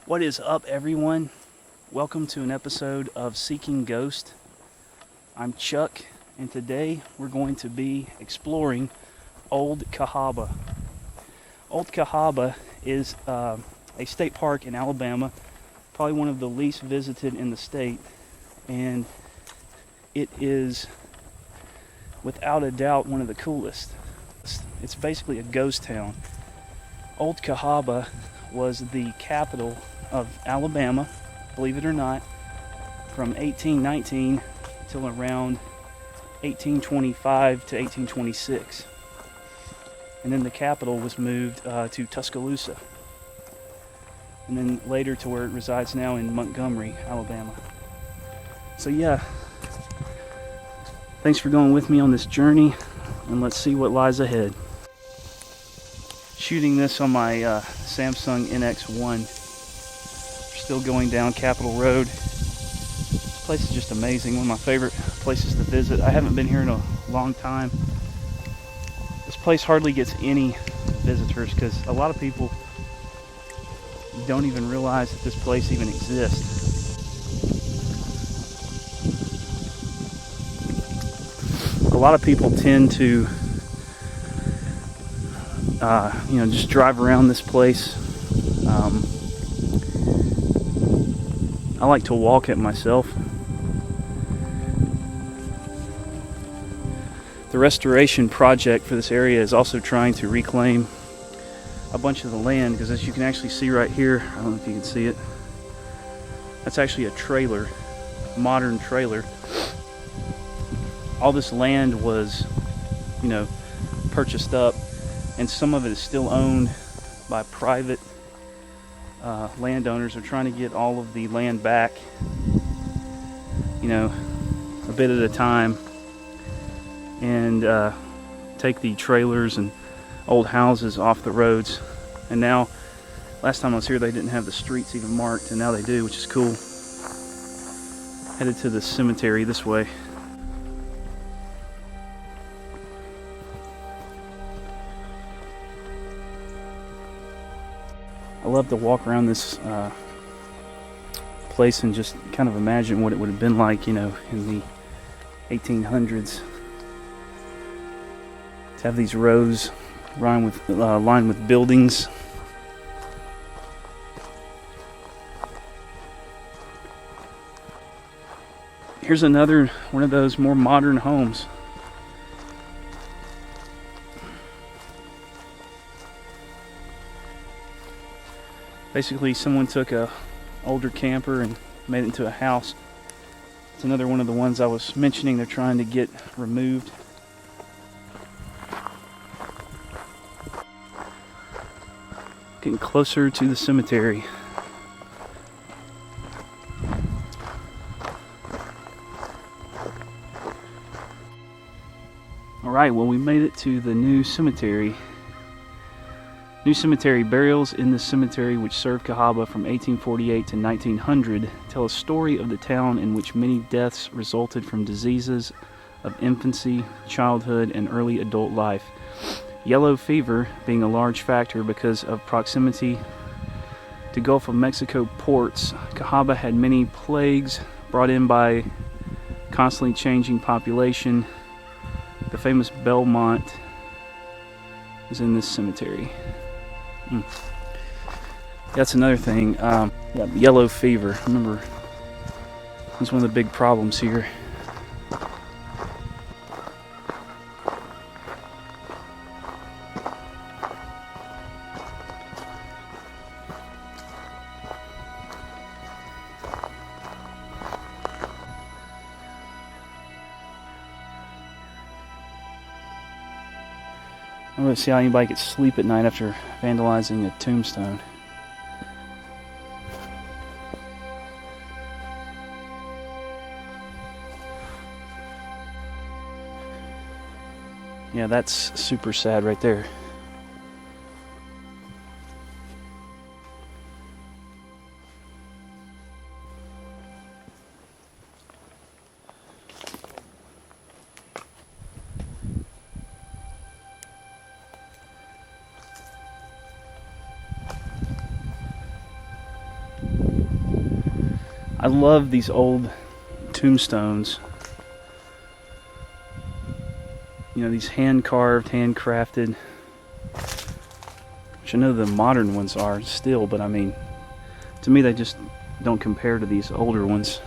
What is up, everyone? Welcome to an episode of Seeking Ghost. I'm Chuck, and today we're going to be exploring Old Cahawba. Old Cahawba is a state park in Alabama, probably one of the least visited in the state, and it is without a doubt one of the coolest. It's basically a ghost town. Old Cahawba was the capital of Alabama, believe it or not, from 1819 till around 1825 to 1826. And then the capital was moved to Tuscaloosa, and then later to where it resides now in Montgomery, Alabama. So yeah, thanks for going with me on this journey, and let's see what lies ahead. Shooting this on my Samsung NX1. Still going down Capitol Road. This place is just amazing. One of my favorite places to visit. I haven't been here in a long time. This place hardly gets any visitors because a lot of people don't even realize that this place even exists. A lot of people tend to just drive around this place. I like to walk it myself. The restoration project for this area is also trying to reclaim a bunch of the land, because as you can actually see right here, I don't know if you can see it, that's actually a trailer, modern trailer. All this land was, purchased up, and some of it is still owned by private landowners. Are trying to get all of the land back, a bit at a time, and take the trailers and old houses off the roads. And now, last time I was here, they didn't have the streets even marked, and now they do, which is cool. Headed to the cemetery this way. I love to walk around this place and just kind of imagine what it would have been like, in the 1800s. To have these rows lined with buildings. Here's another one of those more modern homes. Basically, someone took a older camper and made it into a house. It's another one of the ones I was mentioning they're trying to get removed. Getting closer to the cemetery. Alright, well, we made it to the new cemetery. New cemetery. Burials in the cemetery, which served Cahawba from 1848 to 1900, tell a story of the town in which many deaths resulted from diseases of infancy, childhood, and early adult life. Yellow fever being a large factor because of proximity to Gulf of Mexico ports. Cahawba had many plagues brought in by constantly changing population. The famous Belmont is in this cemetery. That's another thing. Yellow fever. Remember, it's one of the big problems here. I'm going to see how anybody could sleep at night after vandalizing a tombstone. Yeah, that's super sad right there. I love these old tombstones. You know, these hand-carved, handcrafted, which I know the modern ones are still, but I mean, to me they just don't compare to these older ones.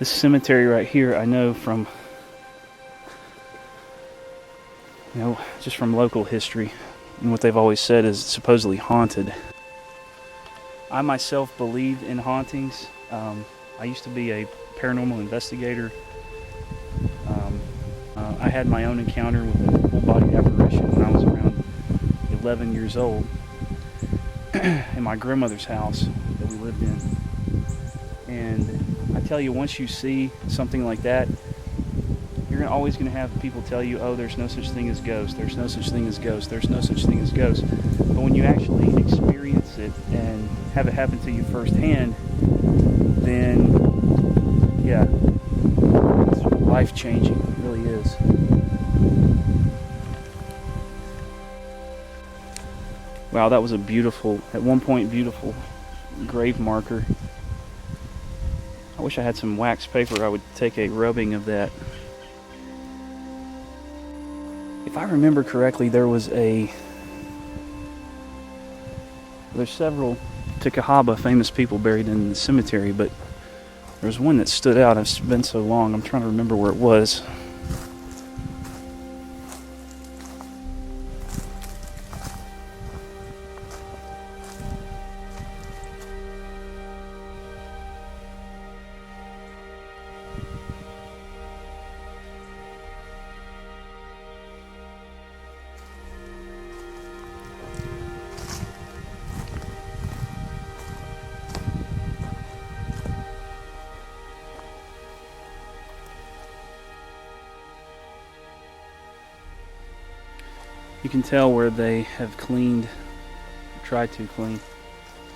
This cemetery right here, I know from, just from local history, and what they've always said is supposedly haunted. I myself believe in hauntings. I used to be a paranormal investigator. I had my own encounter with a full-body apparition when I was around 11 years old in my grandmother's house that we lived in. And I tell you, once you see something like that, you're always going to have people tell you, oh, there's no such thing as ghosts, there's no such thing as ghosts, there's no such thing as ghosts. But when you actually experience it and have it happen to you firsthand, then, yeah, it's life-changing. It really is. Wow, that was a beautiful, at one point beautiful, grave marker. I wish I had some wax paper. I would take a rubbing of that. If I remember correctly, there's several Cahawba famous people buried in the cemetery, but there's one that stood out. It's been so long, I'm trying to remember where it was. You can tell where they have cleaned, tried to clean,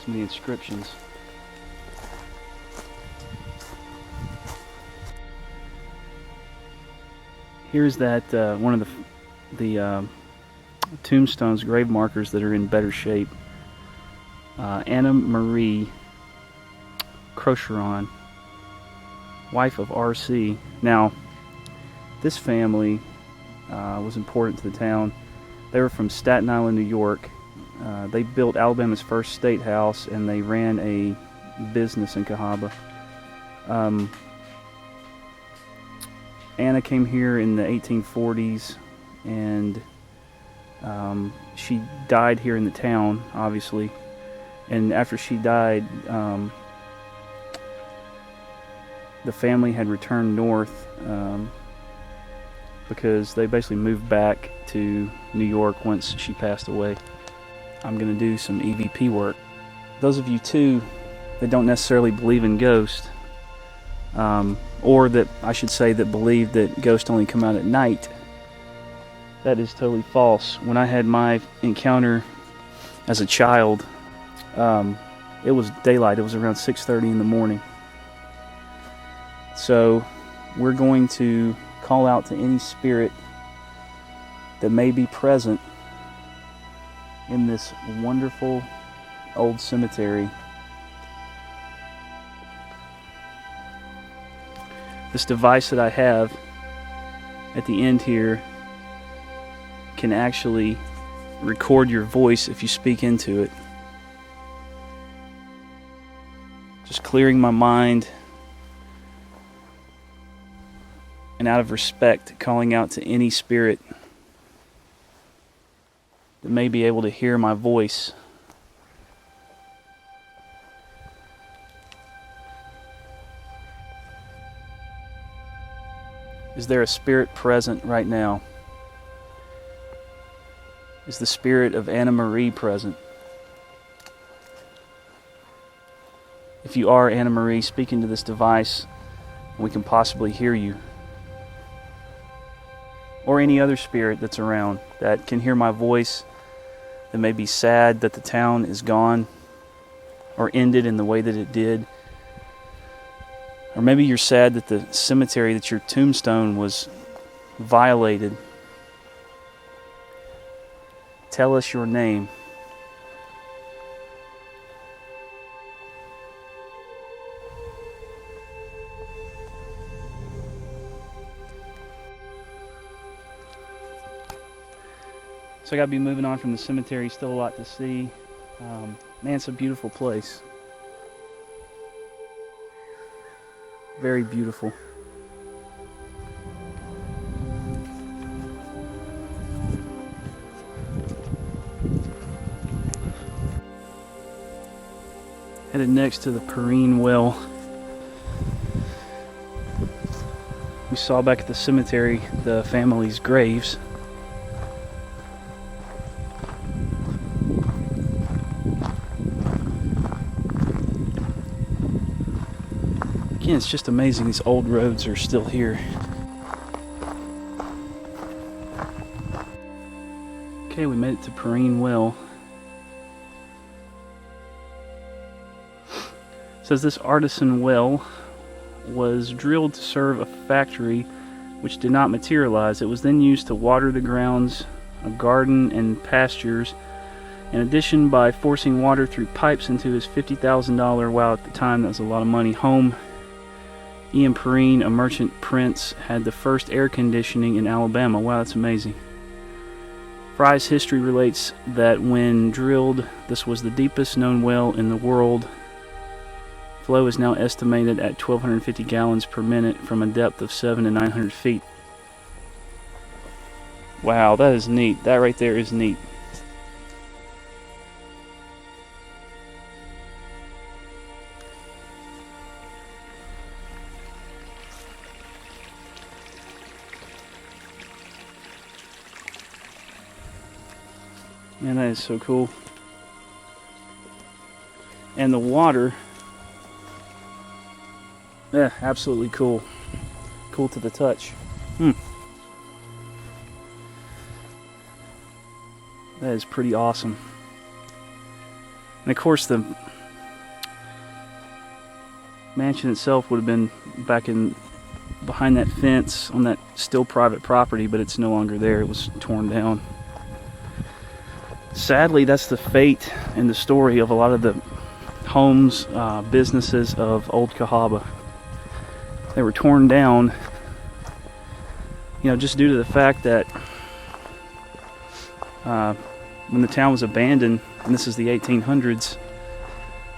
some of the inscriptions. Here's that one of the tombstones, grave markers that are in better shape. Anna Marie Crocheron, wife of R.C. Now, this family was important to the town. They were from Staten Island, New York. They built Alabama's first state house, and they ran a business in Cahawba. Anna came here in the 1840s, and she died here in the town, obviously. And after she died, the family had returned north because they basically moved back to New York once she passed away. I'm going to do some EVP work. Those of you too that don't necessarily believe in ghosts, or that I should say that believe that ghosts only come out at night, that is totally false. When I had my encounter as a child, it was daylight. It was around 6:30 in the morning. So we're going to call out to any spirit that may be present in this wonderful old cemetery. This device that I have at the end here can actually record your voice if you speak into it. Just clearing my mind, and out of respect, calling out to any spirit that may be able to hear my voice. Is there a spirit present right now? Is the spirit of Anna Marie present? If you are Anna Marie, speak into this device, and we can possibly hear you. Or any other spirit that's around that can hear my voice, that may be sad that the town is gone or ended in the way that it did. Or maybe you're sad that the cemetery, that your tombstone was violated. Tell us your name. So I gotta be moving on from the cemetery, still a lot to see. Man, it's a beautiful place. Very beautiful. Headed next to the Perrine well. We saw back at the cemetery the family's graves. Again, it's just amazing these old roads are still here. Okay, we made it to Perrine well. It says this artisan well was drilled to serve a factory which did not materialize. It was then used to water the grounds, a garden, and pastures. In addition, by forcing water through pipes into his $50,000, wow, at the time that was a lot of money, home, Ian Perrine, a merchant prince, had the first air conditioning in Alabama. Wow, that's amazing. Fry's history relates that when drilled, this was the deepest known well in the world. Flow is now estimated at 1,250 gallons per minute from a depth of 700 to 900 feet. Wow, that is neat. That right there is neat. Man, that is so cool. And the water, yeah, absolutely cool. Cool to the touch. That is pretty awesome. And of course the mansion itself would have been back in behind that fence on that still private property, but it's no longer there. It was torn down. Sadly, that's the fate and the story of a lot of the homes, businesses of Old Cahawba. They were torn down, you know, just due to the fact that when the town was abandoned, and this is the 1800s,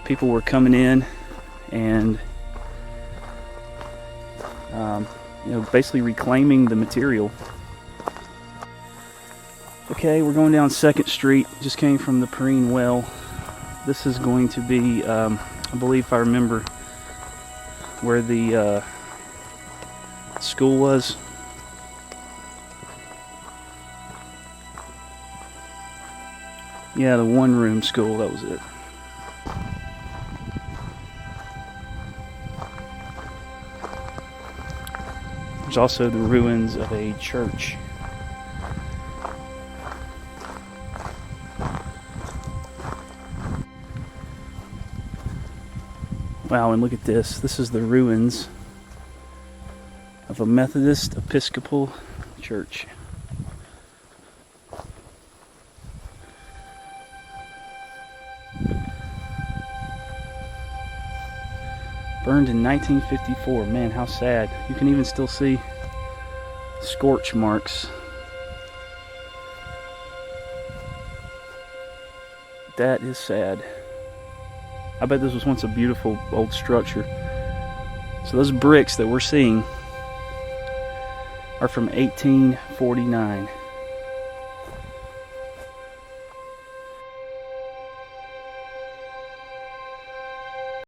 people were coming in and you know, basically reclaiming the material. Okay, we're going down 2nd Street. Just came from the Perrine well. This is going to be, I believe, if I remember, where the school was. Yeah, the one-room school, that was it. There's also the ruins of a church. Wow, and look at this. This is the ruins of a Methodist Episcopal church. Burned in 1954. Man, how sad. You can even still see scorch marks. That is sad. I bet this was once a beautiful old structure. So those bricks that we're seeing are from 1849.